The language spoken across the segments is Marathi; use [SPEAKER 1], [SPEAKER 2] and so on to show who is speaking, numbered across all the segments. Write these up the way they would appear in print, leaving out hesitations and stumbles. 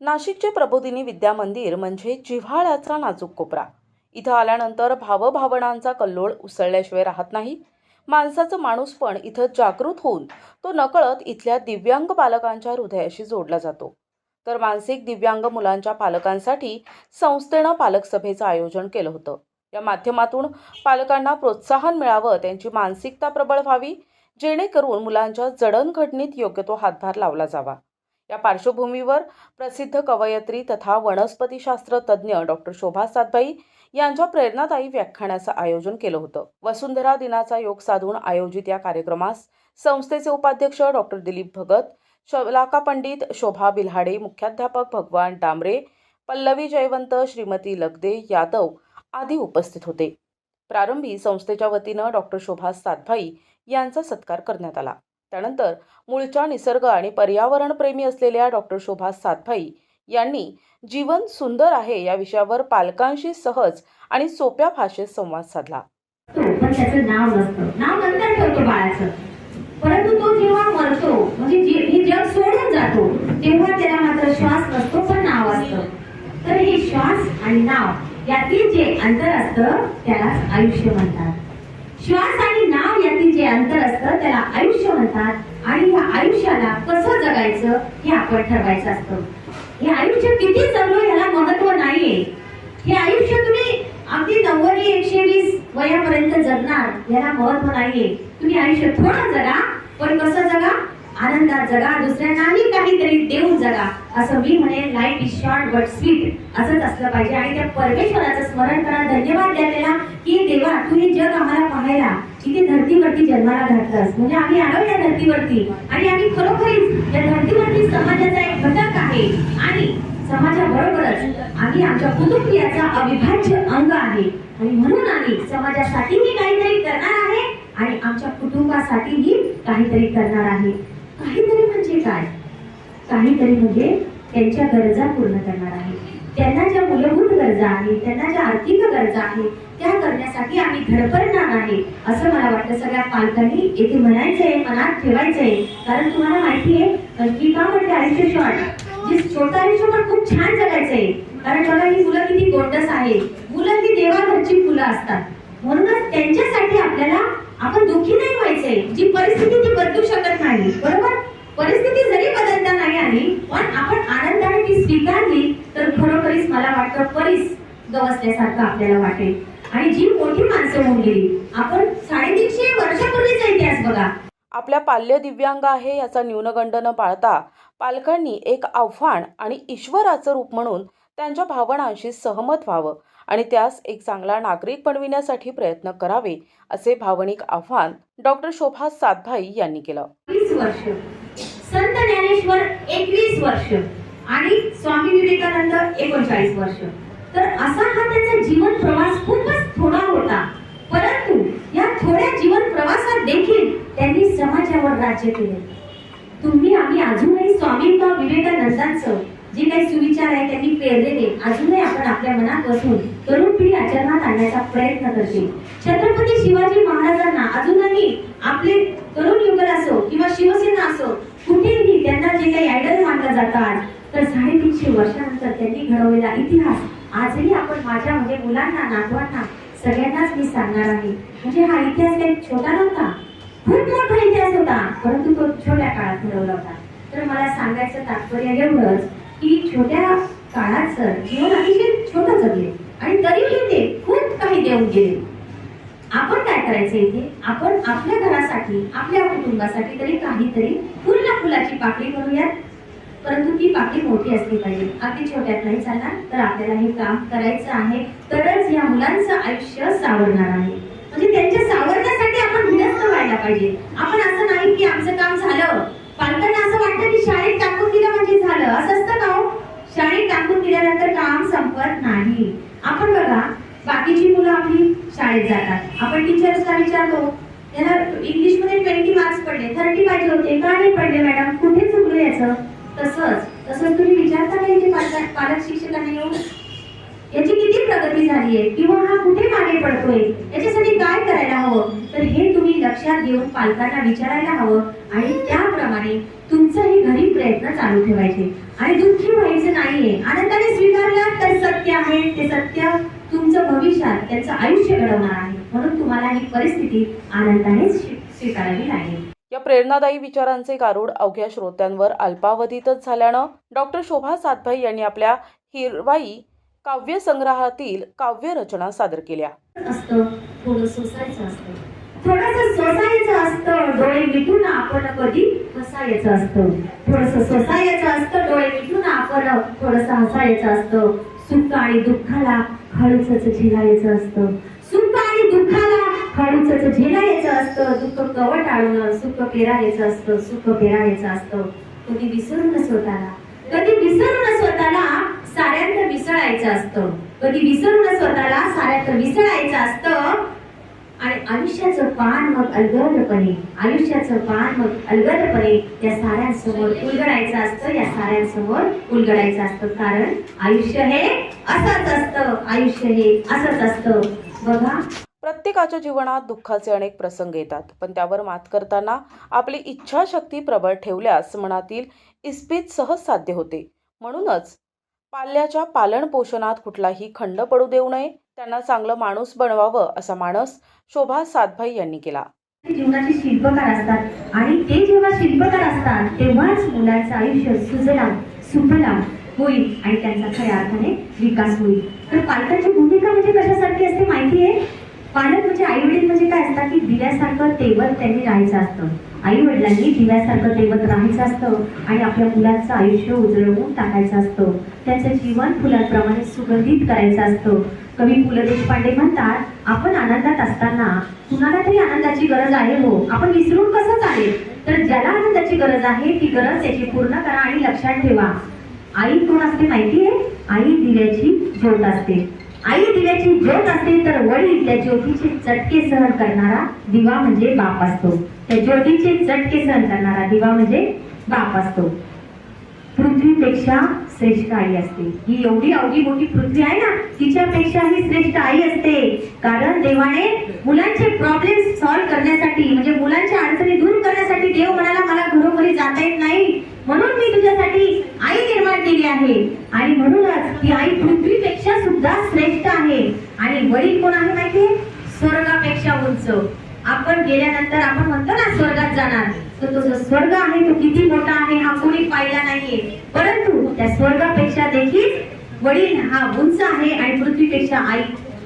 [SPEAKER 1] नाशिकचे प्रबोधिनी विद्या मंदिर म्हणजे जिव्हाळ्याचा नाजूक कोपरा. इथं आल्यानंतर भावभावनांचा कल्लोळ उसळल्याशिवाय राहत नाही. माणसाचं माणूसपण इथं जागृत होऊन तो नकळत इथल्या दिव्यांग बालकांच्या हृदयाशी जोडला जातो. तर मानसिक दिव्यांग मुलांच्या पालकांसाठी संस्थेनं पालक सभेचं आयोजन केलं होतं. या माध्यमातून पालकांना प्रोत्साहन मिळावं, त्यांची मानसिकता प्रबळ व्हावी, जेणेकरून मुलांच्या जडणघडणीत योग्य तो हातभार लावला जावा. या पार्श्वभूमीवर प्रसिद्ध कवयित्री तथा वनस्पतीशास्त्र तज्ज्ञ डॉक्टर शोभा सातभाई यांच्या प्रेरणादायी व्याख्यानाचं आयोजन केलं होतं. वसुंधरा दिनाचा योग साधून आयोजित या कार्यक्रमास संस्थेचे उपाध्यक्ष डॉक्टर दिलीप भगत, शलाका पंडित शोभा बिल्हाडे, मुख्याध्यापक भगवान डांबरे, पल्लवी जयवंत, श्रीमती लगदे यादव आदी उपस्थित होते. प्रारंभी संस्थेच्या वतीनं डॉक्टर शोभा सातभाई यांचा सत्कार करण्यात आला. त्यानंतर मूळच्या निसर्ग आणि पर्यावरण प्रेमी असलेल्या डॉक्टर शोभा सातभाई यांनी जीवन सुंदर आहे या विषयावर पालकांशी सहज आणि सोप्या भाषेत संवाद साधला.
[SPEAKER 2] पण त्याचं नाव नसतं, नाव नंतर ठेवतो बाळाचं, परंतु तो जेव्हा मरतो म्हणजे हे जग सोडून जातो तेव्हा त्याला मात्र श्वास नसतो पण नाव असतं. तर हे श्वास आणि नाव यातील जे अंतर असतं त्यालाच आयुष्य म्हणतात. श्वास आणि नाव यातील जे अंतर असतं त्याला आयुष्य म्हणतात. आणि या आयुष्याला कसं जगायचं हे आपण ठरवायचं असतं. हे आयुष्य किती जगलो याला महत्व नाहीये. हे आयुष्य तुम्ही अगदी 90-120 वयापर्यंत जगणार याला महत्व नाहीये. तुम्ही आयुष्य थोडं जगा, पण कसं जगा? आनंदात जगा, दुसऱ्यांनाही काहीतरी देऊन जगा. असं मी म्हणेन, life is short but sweet असंच असलं पाहिजे. आणि त्या परमेश्वराचं स्मरण करा, धन्यवाद द्या त्याला की देवा तू हे जग आम्हाला पाहायला इथे धर्तीवरती जन्माला घातलंस. म्हणजे आम्ही आलो या धर्तीवरती आणि आम्ही खरोखरीच या धर्तीवरती समाजाचा एक घटक आहे आणि समाजाबरोबरच आम्ही आमच्या कुटुंबियाचा अविभाज्य अंग आहे. आणि म्हणून आम्ही समाजासाठीही काहीतरी करणार आहे आणि आमच्या कुटुंबासाठीही काहीतरी करणार आहे. काहीतरी म्हणजे काय? काहीतरी म्हणजे त्यांच्या गरजा पूर्ण करणार आहे. त्यांना ज्या मूलभूत गरजा आहेत, त्यांना ज्या आर्थिक गरजा आहेत त्या करण्यासाठी आम्ही धडपडणार आहे असं मला वाटतं. सगळ्या पालकांनी येथे म्हणायचंय, मनात ठेवायचंय. कारण तुम्हाला माहिती आहे की का म्हणते आयुष्य शॉर्ट, जे छोटं आयुष्य पण खूप छान जगायचंय. कारण बघा ही मुलं किती गोंडस आहे, मुलं ही देवाघरची फुलं असतात. म्हणूनच त्यांच्यासाठी आपल्याला आपण दुःखी नाही व्हायचंय. जी परिस्थिती ती बदलू शकत नाही, बरोबर? परिस्थिती जरी बदलता नाही आली पण आपण आनंदाने ती स्वीकारली तर खरोखरीच मला वाटतं परीस गवसल्यासारखं आपल्याला वाटेल. आणि जी मोठी माणसं होऊन गेली, आपण 350 वर्षापूर्वीचा इतिहास बघा.
[SPEAKER 1] आपल्या पाल्य दिव्यांग आहे याचा न्यूनगंड न पाळता पालकांनी एक आव्हान आणि ईश्वराचं रूप म्हणून त्यांच्या भावनांशी सहमत व्हावं आणि त्यास एक चांगला नागरिक बनविण्यासाठी प्रयत्न करावे असे भावनिक आव्हान डॉक्टर शोभा सातभाई यांनी केलं.
[SPEAKER 2] 20 वर्ष, संत ज्ञानेश्वर 21 वर्ष आणि स्वामी विवेकानंद 39 वर्ष. तर असा हा त्यांचा जीवन प्रवास खूपच थोडा होता. परंतु या थोड्या जीवन प्रवासात देखील त्यांनी समाजावर राज्य केले. तुम्ही आम्ही अजूनही स्वामी विवेकानंदांचं जे काही सुविचार आहे त्यांनी पेरलेले अजूनही आपण आपल्या मनात बसून तरुण पिढी आचरणात आणण्याचा प्रयत्न करते. छत्रपती शिवाजी महाराजांना अजूनही आपले तरुण युगल असो किंवा शिवसेना असो कुठेही त्यांना जे काही आयडल मानलं जातात, तर 350 वर्षानंतर त्यांनी घडवलेला इतिहास आजही आपण माझ्या म्हणजे मुलांना, नातवांना सगळ्यांनाच मी सांगणार आहे. म्हणजे हा इतिहास काही छोटा नव्हता, खूप मोठा इतिहास होता, परंतु तो छोट्या काळात घडवला होता. तर मला सांगायचं तात्पर्य एवढंच की छोट्या काळात सर जीवन अतिशय छोटं जगले आणि तरीही ते खूप काही देऊन गेले. आपण काय करायचं इथे? आपण आपल्या घरासाठी, आपल्या कुटुंबासाठी तरी काहीतरी फुलाची पाकळी करूयात. परंतु ती पाकळी मोठी असली पाहिजे, अगदी छोट्यात नाही चालणार. तर आपल्याला हे काम करायचं आहे, तरच या मुलांचं आयुष्य सावरणार आहे. म्हणजे त्यांच्या सावरण्यासाठी आपण विनस्त व्हायला पाहिजे. आपण असं नाही की आमचं काम झालं, पालकांना असं वाटतं की शाळेत टाकून दिलं म्हणजे झालं. असं असतं का हो? शाळेत टाकून दिल्यानंतर काम संपत नाही. आपण बघा बाकीची मुलं आपली शाळेत जातात, आपण टीचर्सला विचारतो याला इंग्लिश मध्ये 20 मार्क्स पडले, 30 पाहिजे होते, का नाही पडले मॅडम, कुठे चुकलं याचं? तसंच तुम्ही विचारता नाही ते पालक शिक्षकांना येऊन याची किती प्रगती झाली आहे किंवा हा कुठे मागे पडतोय, याच्यासाठी काय करायला हवं? तर हे तुम्ही लक्षात घेऊन पालकांना विचारायला हवं आणि त्याप्रमाणे तुमचंही घरी प्रयत्न चालू ठेवायचे. आणि दुःखी व्हायचं नाही आहे ते सत्य तुमचं भविष्यात त्यांचं आयुष्य घडवणार आहे. म्हणून तुम्हाला ही परिस्थिती आनंदाने स्वीकारावी लागेल.
[SPEAKER 1] या प्रेरणादायी विचारांचे गारूड अवघ्या श्रोत्यांवर अल्पावधीतच झाल्यानं डॉक्टर शोभा सातभाई यांनी आपल्या हिरवाई काव्यसंग्रहातील काव्यरचना सादर केल्या.
[SPEAKER 2] असतं थोडं सोसायचं असतं, थोडंसं सोसायचं असतं, डोळे मिटून आपण कधी हसायचं असतं. थोडंसं सोसायचं असतं, डोळे मिटून आपण थोडंसं हसायचं असतं. सुख आणि दुःखाला हळूच झेलायचं असतं. सुख आणि दुःखाला हळूच झेलायचं असतं. दुःख कवट टाळून सुख पेरायचं असतं. सुख पेरायचं असतं. कधी विसरून स्वतःला, कधी विसरून स्वतःला साऱ्यात मिसळायचं असतं. कधी विसरून स्वतःला साऱ्यात मिसळायचं असतं. आणि आयुष्याचं पान मग अलगदपणे, आयुष्याचं पान मग अलगदपणे या साऱ्यांसमोर उलगडायचं असतं. या साऱ्यांसमोर उलगडायचं असतं. कारण आयुष्य हे असंच असतं. आयुष्य हे असंच असतं. बघा,
[SPEAKER 1] प्रत्येकाच्या जीवनात दुःखाचे अनेक प्रसंग येतात, पण त्यावर मात करताना आपली इच्छाशक्ती प्रबळ ठेवल्यास मनातील इस्पित सहज साध्य होते. म्हणूनच पाल्याच्या पालन पोषणात कुठलाही खंड पडू देऊ नये, त्यांना चांगलं माणूस बनवावं असा मानस शोभा सातभाई यांनी केला.
[SPEAKER 2] जीवनाचे शिल्पकार असतात आणि ते जेव्हा शिल्पकार असतात तेव्हाच मुलांचं आयुष्य सुजलाम सुफलाम होईल आणि त्यांचा खऱ्या अर्थाने विकास होईल. तर पालकांची भूमिका म्हणजे कशासारखी असते माहिती आहे? पालक म्हणजे आई वडील म्हणजे काय असतात की दिव्यासारखं तेवत त्यांनी राहायचं असतं. आई वडिलांनी दिव्यासारखं तेवत राहायचं असतं आणि आपल्या मुलांचं आयुष्य उजळवून टाकायचं असतं. त्यांचं जीवन फुलांप्रमाणे सुगंधित करायचं असतं. कवी पु ल देशपांडे म्हणतात, आपण आनंदात असताना कुणाला तरी आनंदाची गरज आहे हो, आपण विसरून कसं चालेल? तर ज्याला आनंदाची गरज आहे ती गरज त्याची पूर्ण करा आणि लक्षात ठेवा, आई कोण असते माहिती आहे? आई दिव्याची ज्योत असते. आई दिव्याची ज्योत असते तर वडील त्या ज्योतीचे चटके सहन करणारा दिवा म्हणजे बाप असतो. त्या ज्योतीचे चटके सहन करणारा दिवा म्हणजे बाप असतो. पृथ्वीपेक्षा श्रेष्ठ आई असते. ही एवढी अवघी मोठी पृथ्वी आहे ना, तिच्यापेक्षा ही श्रेष्ठ आई असते. कारण देवाने मुलांचे प्रॉब्लेम सॉल्व्ह करण्यासाठी, म्हणजे मुलांच्या अडचणी दूर करण्यासाठी देव म्हणाला, मला घरोघरी जाता येत नाही, म्हणून मी तुझ्यासाठी आई निर्माण केली आहे. आणि म्हणूनच ही आई पृथ्वीपेक्षा सुद्धा श्रेष्ठ आहे. आणि वडील कोण आहे माहितीये? स्वर्गापेक्षा उंच. आपण गेल्यानंतर आपण म्हणतो ना स्वर्गात जाणार, तर तो जो स्वर्ग आहे तो किती मोठा आहे हा कोणी पाहिला नाहीये. परंतु त्या स्वर्गापेक्षा देखील वडील हा उंच आहे आणि पृथ्वीपेक्षा आई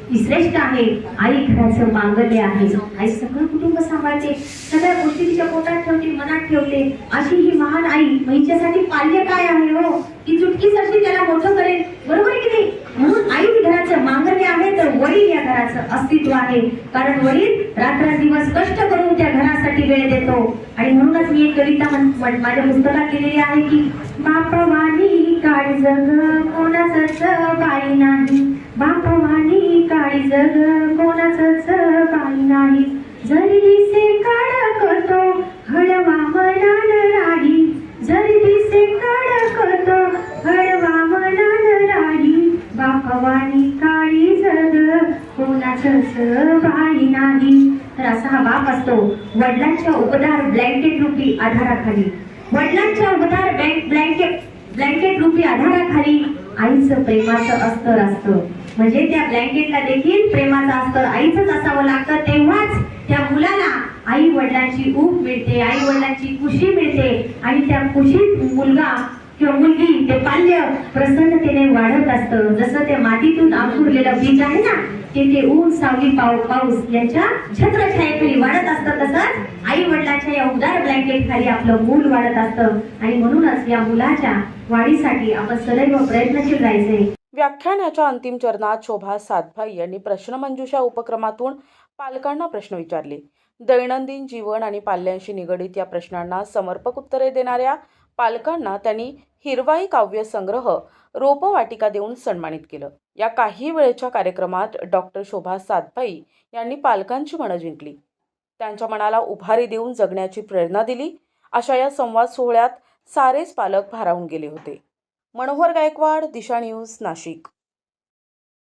[SPEAKER 2] ही श्रेष्ठ आहे. आई घराचं मांगल्य आहे. आई सगळं कुटुंब सांभाळते, सगळ्या गोष्टी तिच्या पोटात ठेवते, मनात ठेवते. अशी ही महान आई, हिच्यासाठी पाल्य काय आहे हो? ती चुटकीसरशी त्याला मोठं करेल, बरोबर की नाही? म्हणून आई घराचं मांगल्य आहे तर वडील या घराचं अस्तित्व आहे. कारण वडील रात्रंदिवस कष्ट करून त्या घरासाठी वेळ देतो. आणि म्हणूनच मी एक कविता माझ्या पुस्तकात लिहिलेली आहे की, बापवानी काळी जग कोणाचंच बाई नाही, बापवानी काळी जग कोणाचंच बाई नाही, जरी दिसे काळकतो हळवा मनान राही, जरी दिसे काळकतो हळवा मनान राही, बापवानी काळी जग कोणाचंच बाई नाही. तर असा हा बाप असतो वडिलांच्या उपदार ब्लँकेट रूपी आधाराखाली. वडिलांच्या उपदार ब्लँकेट रूपी आधाराखाली आईचं प्रेमाचं अस्तर असतं. म्हणजे त्या ब्लँकेटला देखील प्रेमाचं अस्तर आईचंच असावं लागतं. तेव्हाच त्या मुलाला आई वडिलांची ऊब मिळते, आई वडिलांची खुशी मिळते. आणि त्या खुशीत मुलगा किंवा मुलगी ते पाल्य प्रसन्नतेने वाढत असतं. जसं ते मातीतून अंकुरलेलं बीज आहे ना, ते ऊन सावली पाऊस यांच्या छत्रछायेखाली वाढत असतं, तसंच आई वडिलांच्या या उदार ब्लँकेट खाली आपलं मूल वाढत असतं. आणि म्हणूनच या मुलाच्या वाढीसाठी आपण सदैव प्रयत्नशील राहायचे.
[SPEAKER 1] व्याख्यानाच्या अंतिम चरणात शोभा सातभाई यांनी प्रश्नमंजुषा उपक्रमातून पालकांना प्रश्न विचारले. दैनंदिन जीवन आणि पाल्यांशी निगडित या प्रश्नांना समर्पक उत्तरे देणाऱ्या पालकांना त्यांनी हिरवाई काव्यसंग्रह रोपवाटिका देऊन सन्मानित केलं. या काही वेळेच्या कार्यक्रमात डॉक्टर शोभा सातभाई यांनी पालकांची मनं जिंकली, त्यांच्या मनाला उभारी देऊन जगण्याची प्रेरणा दिली. अशा या संवाद सोहळ्यात सारेच पालक भारावून गेले होते. मनोहर गायकवाड, दिशा न्यूज, नाशिक.